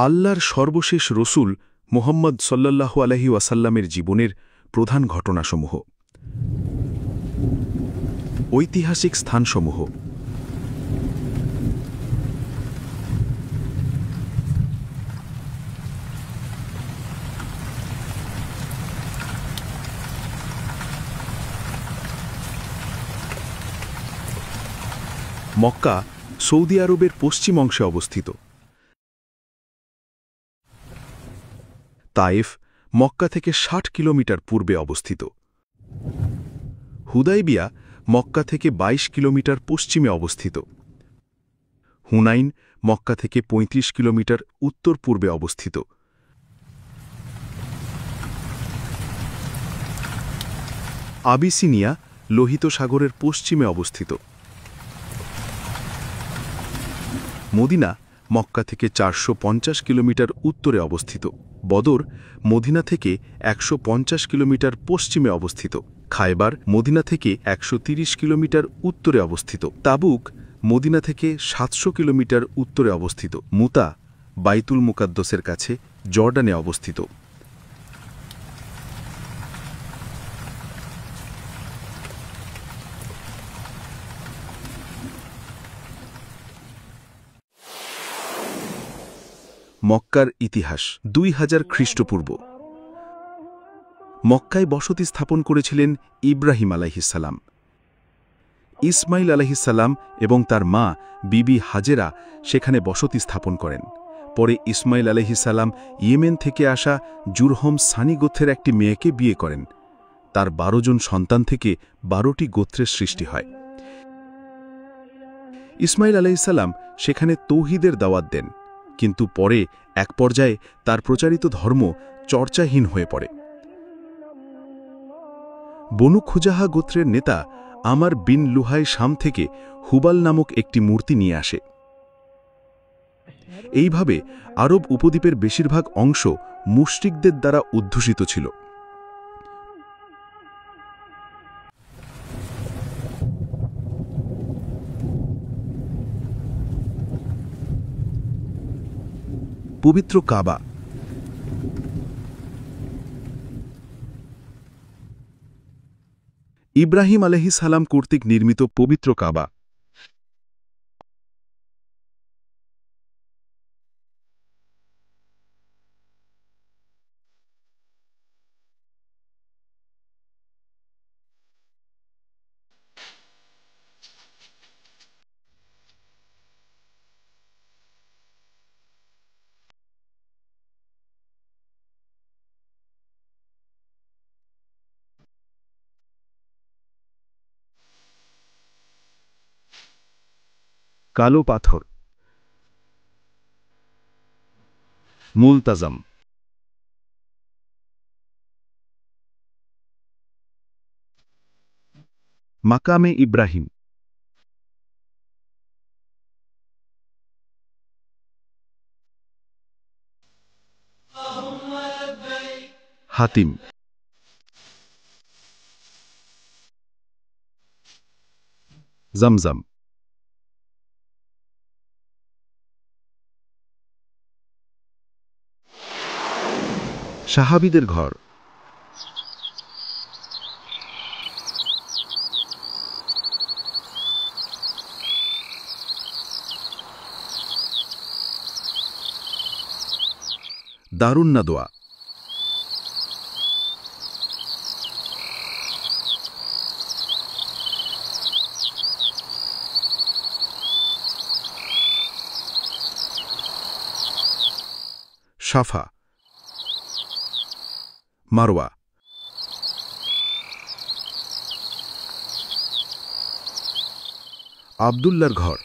আল্লাহর সর্বশেষ রসুল মুহাম্মদ সাল্লাল্লাহু আলাইহি ওয়াসাল্লামের জীবনের প্রধান ঘটনাসমূহ। ঐতিহাসিক স্থানসমূহ। মক্কা সৌদি আরবের পশ্চিম অংশে অবস্থিত। তায়েফ মক্কা থেকে ৬০ কিলোমিটার পূর্বে অবস্থিত। হুদাইবিয়া মক্কা থেকে ২২ কিলোমিটার পশ্চিমে অবস্থিত। হুনাইন মক্কা থেকে ৩৫ কিলোমিটার উত্তর পূর্বে অবস্থিত। আবিসিনিয়া লোহিত সাগরের পশ্চিমে অবস্থিত। মদিনা মক্কা থেকে ৪৫০ কিলোমিটার উত্তরে অবস্থিত। বদর মদিনা থেকে ১৫০ কিলোমিটার পশ্চিমে অবস্থিত। খায়বার মদিনা থেকে ১৩০ কিলোমিটার উত্তরে অবস্থিত। তাবুক মদিনা থেকে ৭০০ কিলোমিটার উত্তরে অবস্থিত। মুতা বাইতুল মুকাদ্দসের কাছে জর্ডানে অবস্থিত। মক্কার ইতিহাস ২০০০ খ্রিস্টপূর্ব। মক্কায় বসতি স্থাপন করেছিলেন ইব্রাহিম আলাইহিসসালাম। ইসমাইল আলাইহিসসালাম এবং তার মা বিবি হাজেরা সেখানে বসতি স্থাপন করেন। পরে ইসমাইল আলাইহিসসালাম ইয়েমেন থেকে আসা জুরহম সানি গোত্রের একটি মেয়েকে বিয়ে করেন। তার ১২ জন সন্তান থেকে ১২টি গোত্রের সৃষ্টি হয়। ইসমাইল আলাইহিসসালাম সেখানে তৌহিদের দাওয়াত দেন, কিন্তু পরে এক পর্যায়ে তার প্রচারিত ধর্ম চর্চাহীন হয়ে পড়ে। বনু খুজাহা গোত্রের নেতা আমার বিন লুহাই শাম থেকে হুবাল নামক একটি মূর্তি নিয়ে আসে। এইভাবে আরব উপদ্বীপের বেশিরভাগ অংশ মুশরিকদের দ্বারা উদ্ধূষিত ছিল। পবিত্র কাবা। ইব্রাহিম আলাইহিসসালাম কর্তৃক নির্মিত পবিত্র কাবা। কালো পাথর। মুলতাজাম। মাকামে ইব্রাহিম। হাতিম। জমজম। সাহাবীদের ঘর। দারুন নাদোয়া। সাফা। মারওয়া। আব্দুল্লাহর ঘর।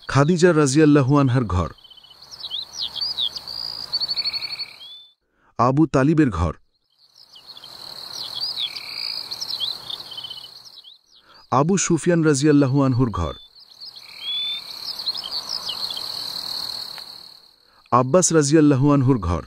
খাদিজা রাজিয়াল্লাহু আনহার ঘর। আবু তালিবের ঘর। আবু সুফিয়ান রাজিয়াল্লাহু আনহুর ঘর। আব্বাস রাজিয়াল্লাহু আনহুর ঘর।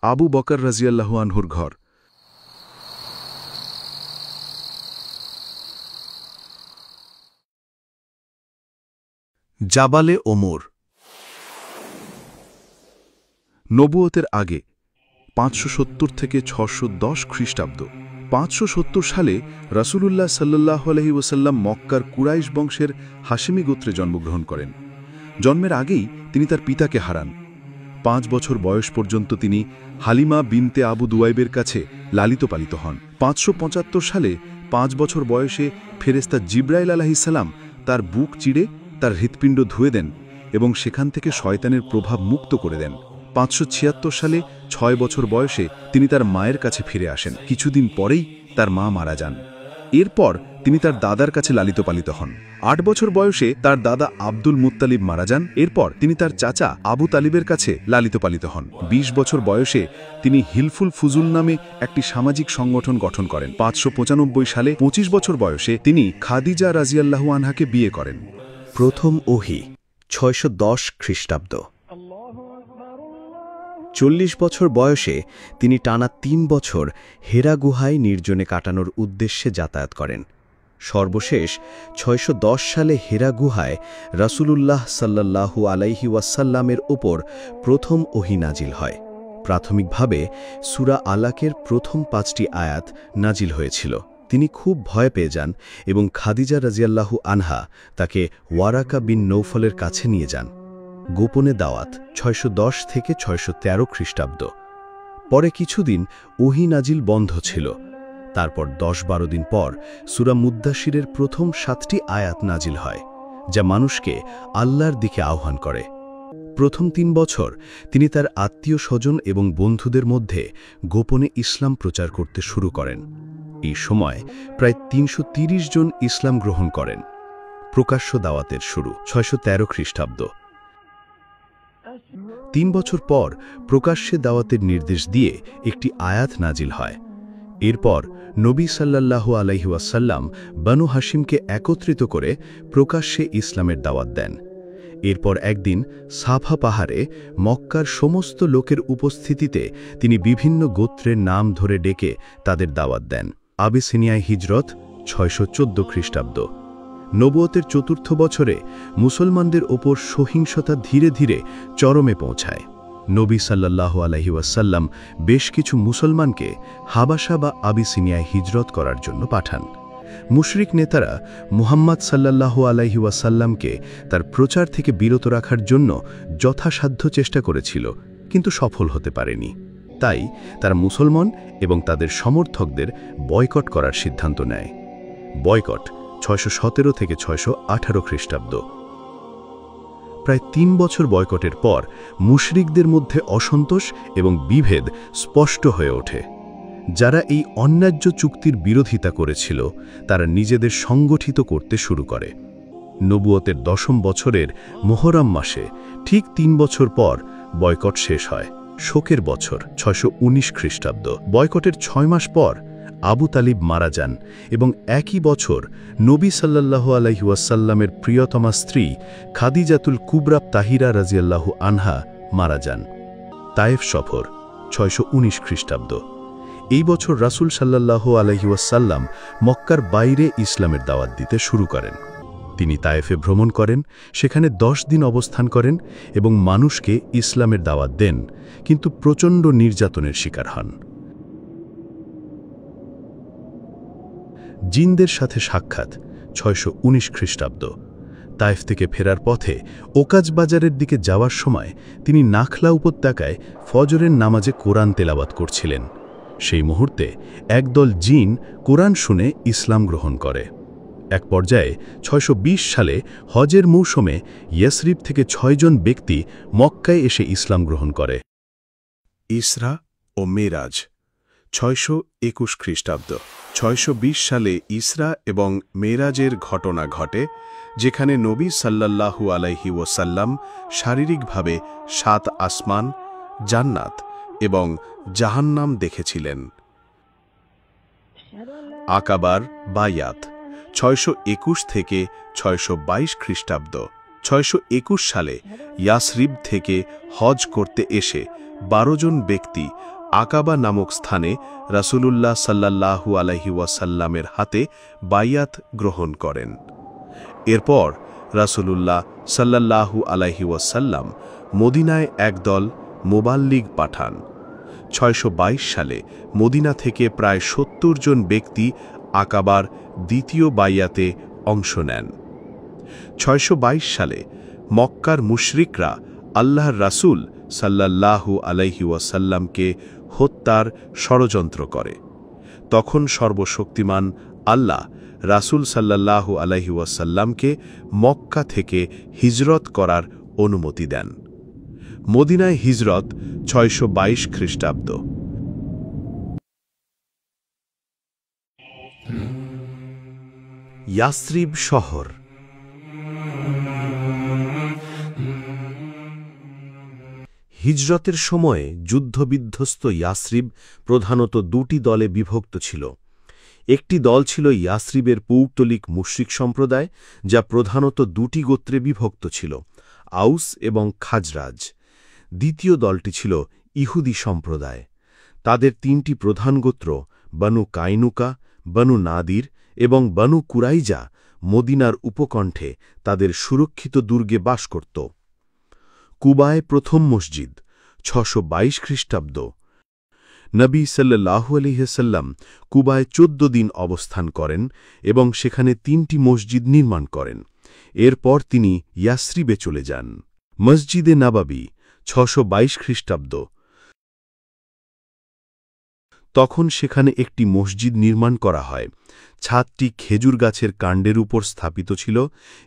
আবু বকর রাজিয়াল্লাহু আনহুর ঘর। জাবালে ওমর। নবুয়তের আগে 570 থেকে 610 খ্রিস্টাব্দ। 570 সালে রাসূলুল্লাহ সাল্লাল্লাহু আলাইহি ওয়াসাল্লাম মক্কার কুরাইশ বংশের হাশেমি গোত্রে জন্মগ্রহণ করেন। জন্মের আগেই তিনি তার পিতাকে হারান। 5 বছর বয়স পর্যন্ত তিনি হালিমা বিনতে আবু দুয়াইবের কাছে লালিত পালিত হন। 575 সালে 5 বছর বয়সে ফেরেশতা জিবরাইল আলাইহিস সালাম তার বুক চিড়ে তার হৃৎপিণ্ড ধুয়ে দেন এবং সেখান থেকে শয়তানের প্রভাব মুক্ত করে দেন। 576 সালে 6 বছর বয়সে তিনি তার মায়ের কাছে ফিরে আসেন। কিছুদিন পরেই তার মা মারা যান। এরপর তিনি তার দাদার কাছে লালিত পালিত হন। 8 বছর বয়সে তার দাদা আব্দুল মুত্তালিব মারা যান। এরপর তিনি তার চাচা আবু তালিবের কাছে লালিত পালিত হন। 20 বছর বয়সে তিনি হিলফুল ফুজুল নামে একটি সামাজিক সংগঠন গঠন করেন। 595 সালে 25 বছর বয়সে তিনি খাদিজা রাজিয়াল্লাহু আনহাকে বিয়ে করেন। প্রথম ওহী 610 খ্রিস্টাব্দ। 40 বছর বয়সে তিনি টানা 3 বছর হেরা গুহায় নির্জনে কাটানোর উদ্দেশ্যে যাতায়াত করেন। সর্বশেষ 610 সালে হেরা গুহায় রাসূলুল্লাহ সাল্লাল্লাহু আলাইহি ওয়াসাল্লামের ওপর প্রথম ওহী নাজিল হয়। প্রাথমিকভাবে সূরা আলাকের প্রথম 5টি আয়াত নাজিল হয়েছিল। তিনি খুব ভয় পেয়ে যান এবং খাদিজা রাজিয়াল্লাহু আনহা তাকে ওয়ারাকা বিন নৌফলের কাছে নিয়ে যান। গোপনে দাওয়াত 610 থেকে 613 খ্রিস্টাব্দ। পরে কিছুদিন ওহী নাজিল বন্ধ ছিল। তারপর 10-12 দিন পর সূরা মুদ্দাশিরের প্রথম 7টি আয়াত নাজিল হয়, যা মানুষকে আল্লাহর দিকে আহ্বান করে। প্রথম 3 বছর তিনি তার আত্মীয় স্বজন এবং বন্ধুদের মধ্যে গোপনে ইসলাম প্রচার করতে শুরু করেন। এই সময় প্রায় 330 জন ইসলাম গ্রহণ করেন। প্রকাশ্য দাওয়াতের শুরু 613 খ্রিস্টাব্দ। 3 বছর পর প্রকাশ্যে দাওয়াতের নির্দেশ দিয়ে একটি আয়াত নাজিল হয়। এরপর নবী সাল্লাল্লাহু আলাইহি ওয়াসাল্লাম বনু হাশিমকে একত্রিত করে প্রকাশ্যে ইসলামের দাওয়াত দেন। এরপর একদিন সাফা পাহাড়ে মক্কার সমস্ত লোকের উপস্থিতিতে তিনি বিভিন্ন গোত্রের নাম ধরে ডেকে তাদের দাওয়াত দেন। আবিসিনিয়ায় হিজরত 614 খ্রিস্টাব্দ। নবুয়তের 4র্থ বছরে মুসলমানদের ওপর সহিংসতা ধীরে ধীরে চরমে পৌঁছায়। নবী সাল্লাল্লাহু আলাইহি ওয়াসাল্লাম বেশ কিছু মুসলমানকে হাবাসা বা আবিসিনিয়ায় হিজরত করার জন্য পাঠান। মুশরিক নেতারা মুহাম্মদ সাল্লাল্লাহু আলাইহি ওয়াসাল্লামকে তার প্রচার থেকে বিরত রাখার জন্য যথাসাধ্য চেষ্টা করেছিল, কিন্তু সফল হতে পারেনি। তাই তারা মুসলমান এবং তাদের সমর্থকদের বয়কট করার সিদ্ধান্ত নেয়। বয়কট 617 থেকে 618 খ্রিস্টাব্দ। প্রায় 3 বছর বয়কটের পর মুশরিকদের মধ্যে অসন্তোষ এবং বিভেদ স্পষ্ট হয়ে ওঠে। যারা এই অন্যায্য চুক্তির বিরোধিতা করেছিল তারা নিজেদের সংগঠিত করতে শুরু করে। নবুয়তের 10ম বছরের মুহররম মাসে ঠিক 3 বছর পর বয়কট শেষ হয়। শোকের বছর 619 খ্রিস্টাব্দ। বয়কটের 6 মাস পর আবু তালিব মারা যান এবং একই বছর নবী সাল্লাল্লাহু আলাইহি ওয়াসাল্লামের প্রিয়তমা স্ত্রী খাদিজাতুল কুবরা তাহিরা রাজিয়াল্লাহু আনহা মারা যান। তায়েফ সফর 619 খ্রিস্টাব্দ। এই বছর রাসূল সাল্লাল্লাহু আলাইহি ওয়াসাল্লাম মক্কার বাইরে ইসলামের দাওয়াত দিতে শুরু করেন। তিনি তায়েফে ভ্রমণ করেন, সেখানে 10 দিন অবস্থান করেন এবং মানুষকে ইসলামের দাওয়াত দেন, কিন্তু প্রচণ্ড নির্যাতনের শিকার হন। জিনদের সাথে সাক্ষাৎ 619 খ্রিস্টাব্দ। তায়েফ থেকে ফেরার পথে ওকাজ বাজারের দিকে যাওয়ার সময় তিনি নাখলা উপত্যকায় ফজরের নামাজে কোরআন তেলাওয়াত করছিলেন। সেই মুহূর্তে একদল জিন কোরআন শুনে ইসলাম গ্রহণ করে। এক পর্যায়ে 620 সালে হজের মৌসুমে ইয়াসরিব থেকে 6 জন ব্যক্তি মক্কায় এসে ইসলাম গ্রহণ করে। ইসরা ও মেরাজ 621 খ্রিস্টাব্দ। 620 সালে ইসরা এবং মেরাজের ঘটনা ঘটে, যেখানে নবী সাল্লাল্লাহু আলাইহি ওয়াসাল্লাম শারীরিকভাবে 7 আসমান, জান্নাত এবং জাহান্নাম দেখেছিলেন। আকাবার বায়াত 621 থেকে 622 খ্রিস্টাব্দ। 621 সালে ইয়াসরিব থেকে হজ করতে এসে 12 জন ব্যক্তি আকাবা নামক স্থানে রাসূলুল্লাহ সাল্লাল্লাহু আলাইহি ওয়াসাল্লামের হাতে বাইয়াত গ্রহণ করেন। এরপর রাসূলুল্লাহ সাল্লাল্লাহু আলাইহি ওয়াসাল্লাম মদিনায় একদল মুবাল্লিগ পাঠান। 622 সালে মদিনা থেকে প্রায় 70 জন ব্যক্তি আকাবার দ্বিতীয় বাইয়াতে অংশ নেন। 622 সালে মক্কার মুশরিকরা আল্লাহর রাসূল সাল্লাল্লাহু আলাইহি ওয়াসাল্লামকে হত্যার ষড়যন্ত্র করে। তখন সর্বশক্তিমান আল্লাহ রাসূল সাল্লাল্লাহু আলাইহি ওয়াসাল্লামকে মক্কা থেকে হিজরত করার অনুমতি দেন। মদিনায় হিজরত 622 খ্রিস্টাব্দ। ইয়াসরিব শহর। হিজরতের সময়ে যুদ্ধবিধ্বস্ত ইয়াসরিব প্রধানত দুটি দলে বিভক্ত ছিল। একটি দল ছিল ইয়াসরিবের পৌত্তলিক মুশরিক সম্প্রদায়, যা প্রধানত দুটি গোত্রে বিভক্ত ছিল, আউস এবং খাজরাজ। দ্বিতীয় দলটি ছিল ইহুদি সম্প্রদায়। তাদের তিনটি প্রধান গোত্র বনু কাইনুকা, বনু নাদির এবং বনু কুরাইজা মদিনার উপকণ্ঠে তাদের সুরক্ষিত দুর্গে বাস করত। কুবায় প্রথম মসজিদ 622 খ্রিস্টাব্দ। নবী সাল্লাল্লাহু আলাইহি ওয়াসাল্লাম কুবায় 14 দিন অবস্থান করেন এবং সেখানে 3টি মসজিদ নির্মাণ করেন। এরপর তিনি ইয়াসরিবে চলে যান। মসজিদে নাবাবী 622 খ্রিস্টাব্দ। তখন সেখানে একটি মসজিদ নির্মাণ করা হয়। ছাদটি খেজুর গাছের কাণ্ডের উপর স্থাপিত ছিল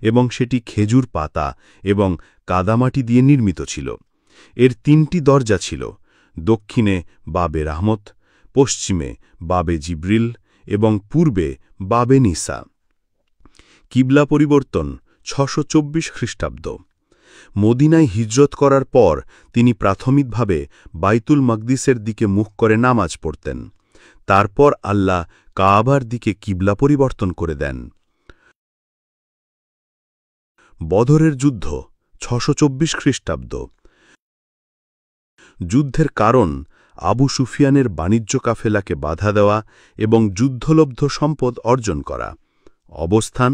এবং সেটি খেজুর পাতা এবং কাদামাটি দিয়ে নির্মিত ছিল। এর 3টি দরজা ছিল, দক্ষিণে বাবে রাহমত, পশ্চিমে বাবে জিব্রিল এবং পূর্বে বাবে নিসা। কিবলা পরিবর্তন 624 খ্রিস্টাব্দ। মদিনায় হিজরত করার পর তিনি প্রাথমিকভাবে বাইতুল মাকদিসের দিকে মুখ করে নামাজ পড়তেন। তারপর আল্লাহ কাবার দিকে কিবলা পরিবর্তন করে দেন। বদরের যুদ্ধ 624 খ্রিস্টাব্দ। যুদ্ধের কারণ আবু সুফিয়ানের বাণিজ্য কাফেলাকে বাধা দেওয়া এবং যুদ্ধলব্ধ সম্পদ অর্জন করা। অবস্থান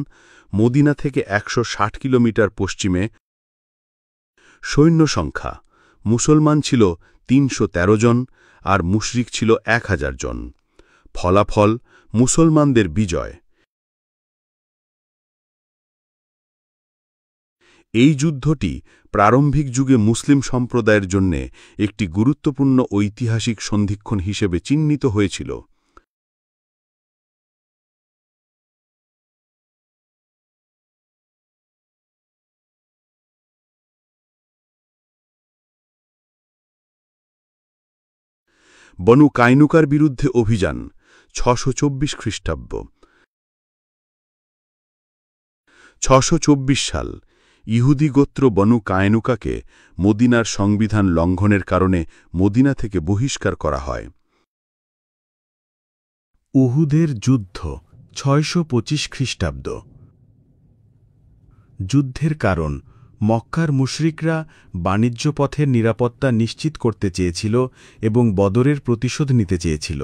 মদিনা থেকে 160 কিলোমিটার পশ্চিমে। সৈন্য সংখ্যা মুসলমান ছিল 313 জন আর মুশরিক ছিল 1000 জন। ফলাফল মুসলমানদের বিজয়। এই যুদ্ধটি প্রারম্ভিক যুগে মুসলিম সম্প্রদায়ের জন্য একটি গুরুত্বপূর্ণ ঐতিহাসিক সন্ধিক্ষণ হিসেবে চিহ্নিত হয়েছিল। বনু কাইনুকার বিরুদ্ধে অভিযান 624 খ্রিস্টাব্দ। 624 সাল ইহুদি গোত্র বনু কায়নুকাকে মদিনার সংবিধান লঙ্ঘনের কারণে মদিনা থেকে বহিষ্কার করা হয়। উহুদের যুদ্ধ 625 খ্রিস্টাব্দ। যুদ্ধের কারণ মক্কার মুশরিকরা বাণিজ্য পথের নিরাপত্তা নিশ্চিত করতে চেয়েছিল এবং বদরের প্রতিশোধ নিতে চেয়েছিল।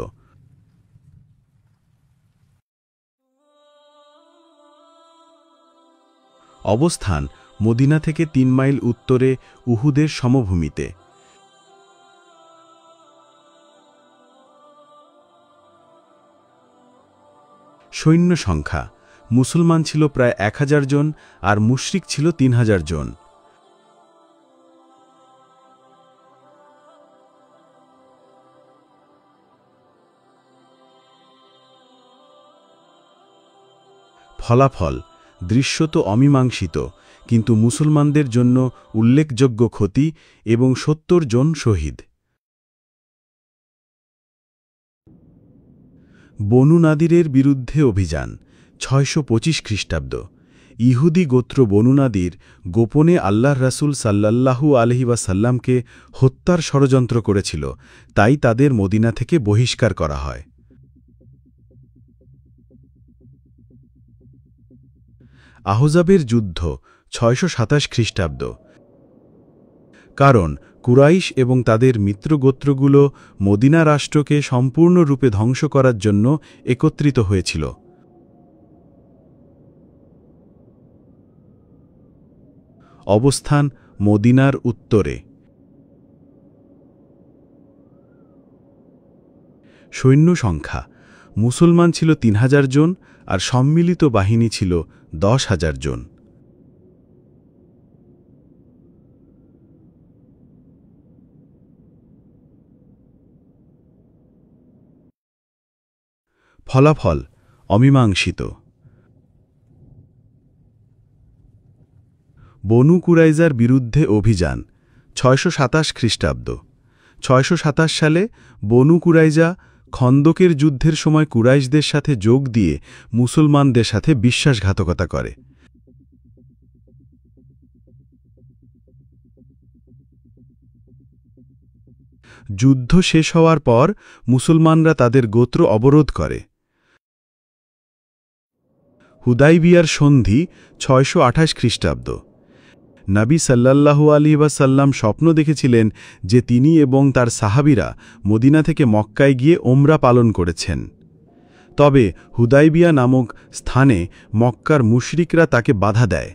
অবস্থান মদিনা থেকে 3 মাইল উত্তরে উহুদের সমভূমিতে। সৈন্য সংখ্যা মুসলমান ছিল প্রায় 1000 জন আর মুশরিক ছিল 3000 জন। ফলাফল দৃশ্যত অমীমাংসিত, কিন্তু মুসলমানদের জন্য উল্লেখযোগ্য ক্ষতি এবং 70 জন শহীদ। বনু নাদিরের বিরুদ্ধে অভিযান 625 খ্রিস্টাব্দ। ইহুদি গোত্র বনু নাদির গোপনে আল্লাহর রাসূল সাল্লাল্লাহু আলাইহি ওয়াসাল্লামকে হত্যার ষড়যন্ত্র করেছিল, তাই তাদের মদিনা থেকে বহিষ্কার করা হয়। আহজাবের যুদ্ধ 627 খ্রিস্টাব্দ। কারণ কুরাইশ এবং তাদের মিত্রগোত্রগুলো মদিনা রাষ্ট্রকে সম্পূর্ণরূপে ধ্বংস করার জন্য একত্রিত হয়েছিল। অবস্থান মদিনার উত্তরে। সৈন্য সংখ্যা মুসলমান ছিল ৩,০০০ জন আর সম্মিলিত বাহিনী ছিল ১০,০০০ জন। ফলাফল অমীমাংসিত। বনু কুরাইজার বিরুদ্ধে অভিযান ৬২৭ খ্রিস্টাব্দ। ৬২৭ সালে বনু কুরাইজা খন্দকের যুদ্ধের সময় কুরাইশদের সাথে যোগ দিয়ে মুসলমানদের সাথে বিশ্বাসঘাতকতা করে। যুদ্ধ শেষ হওয়ার পর মুসলমানরা তাদের গোত্র অবরোধ করে। হুদাইবিয়ার সন্ধি ৬২৮ খ্রিস্টাব্দ। নবী সাল্লাল্লাহু আলাইহি ওয়াসাল্লাম স্বপ্ন দেখেছিলেন যে তিনি এবং তার সাহাবীরা মদিনা থেকে মক্কায় গিয়ে ওমরা পালন করেছেন। তবে হুদাইবিয়া নামক স্থানে মক্কার মুশরিকরা তাকে বাধা দেয়।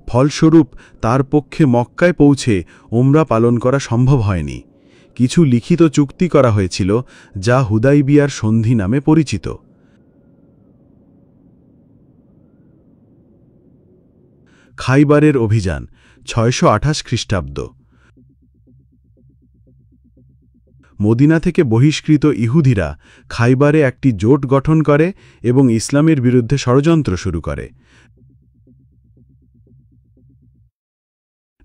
ফলস্বরূপ তার পক্ষে মক্কায় পৌঁছে ওমরা পালন করা সম্ভব হয়নি। কিছু লিখিত চুক্তি করা হয়েছিল যা হুদাইবিয়ার সন্ধি নামে পরিচিত। খাইবারের অভিযান ৬২৮ খ্রিস্টাব্দ। মদিনা থেকে বহিষ্কৃত ইহুদিরা খাইবারে একটি জোট গঠন করে এবং ইসলামের বিরুদ্ধে ষড়যন্ত্র শুরু করে।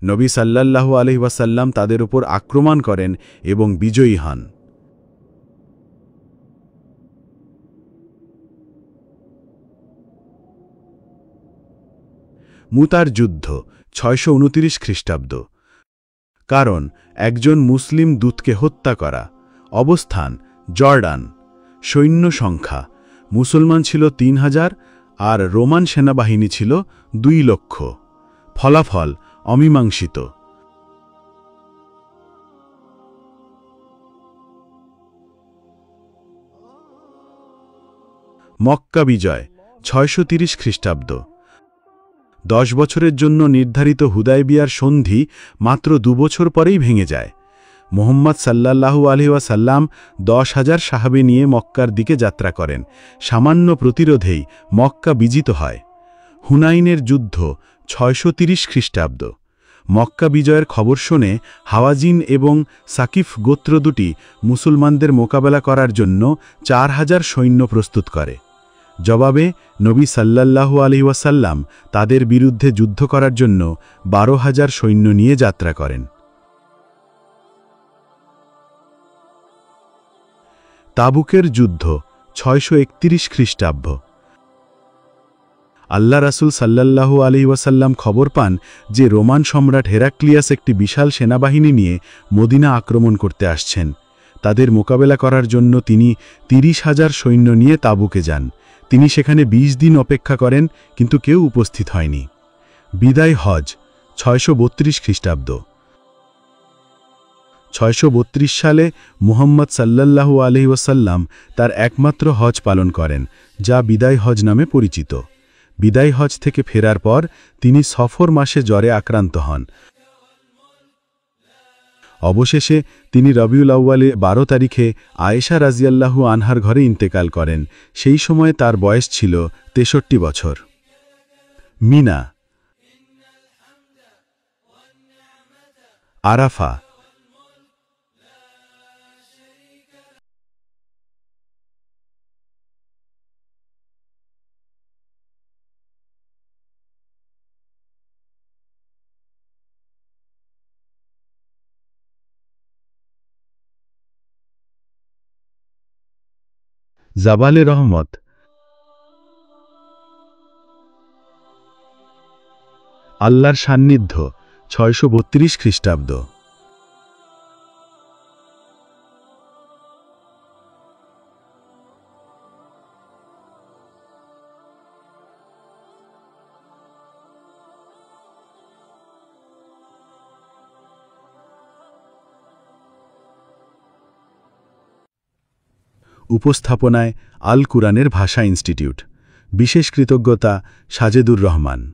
নবী সাল্লাল্লাহু আলাইহি ওয়াসাল্লাম তাদের উপর আক্রমণ করেন এবং বিজয়ী হন। মুতার যুদ্ধ ৬২৯ খ্রিস্টাব্দ। কারণ একজন মুসলিম দূতকে হত্যা করা। অবস্থান জর্ডান। সৈন্য সংখ্যা মুসলমান ছিল ৩,০০০ আর রোমান সেনাবাহিনী ছিল ২,০০,০০০। ফলাফল অমীমাংসিত। মক্কা বিজয় ৬৩০ খ্রিস্টাব্দ। ১০ বছরের জন্য নির্ধারিত হুদাইবিয়ার সন্ধি মাত্র ২ বছর পরেই ভেঙে যায়। মুহাম্মদ সাল্লাল্লাহু আলাইহি ওয়াসাল্লাম ১০,০০০ সাহাবী নিয়ে মক্কার দিকে যাত্রা করেন। সামান্য প্রতিরোধেই মক্কা বিজিত হয়। হুনাইনের যুদ্ধ ৬৩০ খ্রিস্টাব্দ। মক্কা বিজয়ের খবর শুনে হাওয়াজিন এবং সাকিফ গোত্র দুটি মুসলমানদের মোকাবেলা করার জন্য ৪,০০০ সৈন্য প্রস্তুত করে। জবাবে নবী সাল্লাল্লাহু আলাইহি ওয়াসাল্লাম তাদের বিরুদ্ধে যুদ্ধ করার জন্য ১২,০০০ সৈন্য নিয়ে যাত্রা করেন। তাবুকের যুদ্ধ ৬৩১ খ্রিস্টাব্দ। আল্লাহ রাসূল সাল্লাল্লাহু আলাইহি ওয়াসাল্লাম খবর পান যে রোমান সম্রাট হেরাক্লিয়াস একটি বিশাল সেনাবাহিনী নিয়ে মদিনা আক্রমণ করতে আসছেন। তাদের মোকাবেলা করার জন্য তিনি ৩০,০০০ সৈন্য নিয়ে তাবুকে যান। তিনি সেখানে ২০ দিন অপেক্ষা করেন, কিন্তু কেউ উপস্থিত হয়নি। বিদায় হজ ৬৩২ খ্রিস্টাব্দ। ৬৩২ সালে মুহাম্মদ সাল্লাল্লাহু আলাইহি ওয়াসাল্লাম তার একমাত্র হজ পালন করেন, যা বিদায় হজ নামে পরিচিত। বিদায় হজ থেকে ফেরার পর তিনি সফর মাসে জ্বরে আক্রান্ত হন। অবশেষে তিনি রবিউল আউয়ালে ১২ তারিখে আয়েশা রাজিয়াল্লাহু আনহার ঘরে ইন্তেকাল করেন। সেই সময়ে তার বয়স ছিল ৬৩ বছর। মিনা। আরাফা। জাবালে রহমত। আল্লাহর সান্নিধ্য ৬৩২ খ্রিস্টাব্দ। উপস্থাপনায় আল কুরআনের ভাষা ইনস্টিটিউট। বিশেষ কৃতজ্ঞতা সাজেদুর রহমান।